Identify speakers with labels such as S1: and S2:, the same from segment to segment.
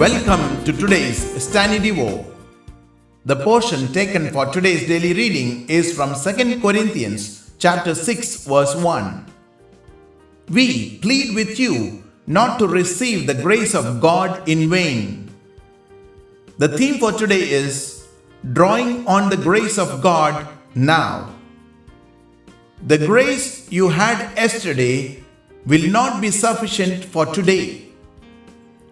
S1: Welcome to today's StannieDevo. The portion taken for today's daily reading is from 2 Corinthians chapter 6 verse 1. We plead with you not to receive the grace of God in vain. The theme for today is drawing on the grace of God now. The grace you had yesterday will not be sufficient for today.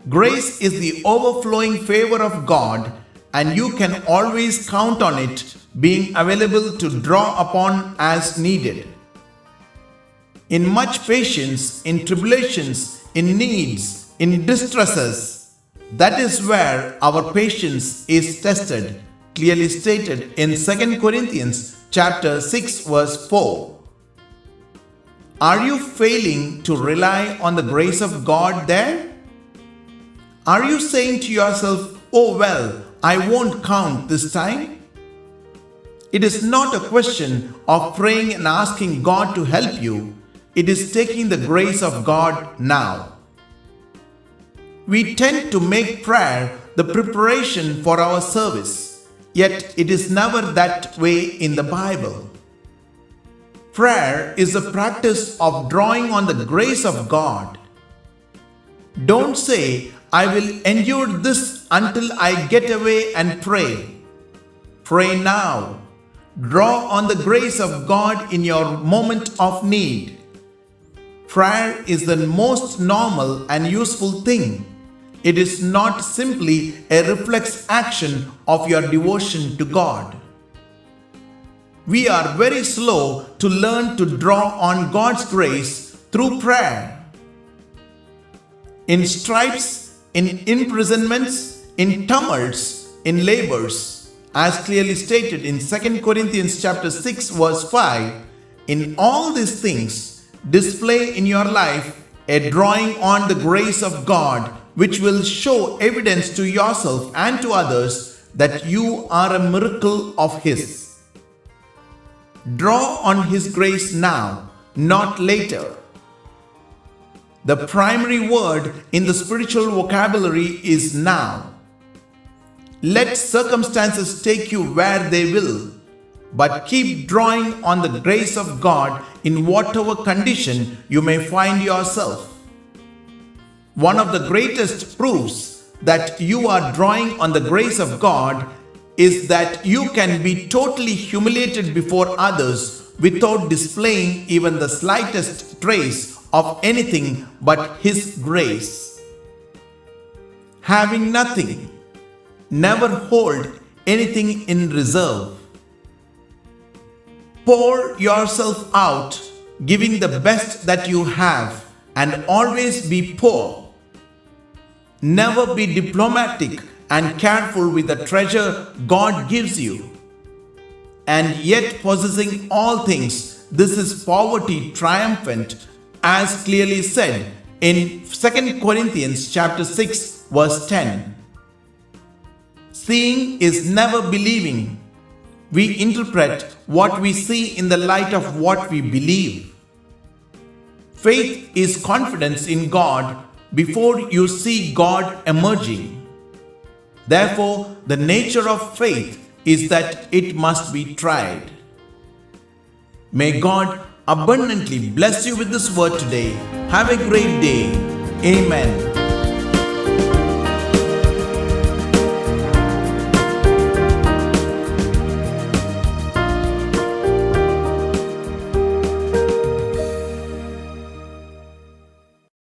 S1: Grace is the overflowing favor of God, and you can always count on it being available to draw upon as needed. In much patience, in tribulations, in needs, in distresses, that is where our patience is tested, clearly stated in 2 Corinthians chapter 6 verse 4. Are you failing to rely on the grace of God there? Are you saying to yourself, "Oh well, I won't count this time"? It is not a question of praying and asking God to help you. It is taking the grace of God now. We tend to make prayer the preparation for our service, yet it is never that way in the Bible. Prayer is the practice of drawing on the grace of God. Don't say, "I will endure this until I get away and pray." Pray now. Draw on the grace of God in your moment of need. Prayer is the most normal and useful thing. It is not simply a reflex action of your devotion to God. We are very slow to learn to draw on God's grace through prayer. In stripes, in imprisonments, in tumults, in labors, as clearly stated in 2 Corinthians chapter 6 verse 5, in all these things, display in your life a drawing on the grace of God, which will show evidence to yourself and to others that you are a miracle of His. Draw on His grace now, not later. The primary word in the spiritual vocabulary is now. Let circumstances take you where they will, but keep drawing on the grace of God in whatever condition you may find yourself. One of the greatest proofs that you are drawing on the grace of God is that you can be totally humiliated before others without displaying even the slightest trace of anything but His grace. Having nothing, never hold anything in reserve. Pour yourself out, giving the best that you have, and always be poor. Never be diplomatic and careful with the treasure God gives you. And yet possessing all things, this is poverty triumphant, as clearly said in 2 Corinthians chapter 6 verse 10. Seeing is never believing. We interpret what we see in the light of what we believe. Faith is confidence in God before you see God emerging. Therefore, the nature of faith is that it must be tried. May God abundantly bless you with this word today. Have a great day. Amen.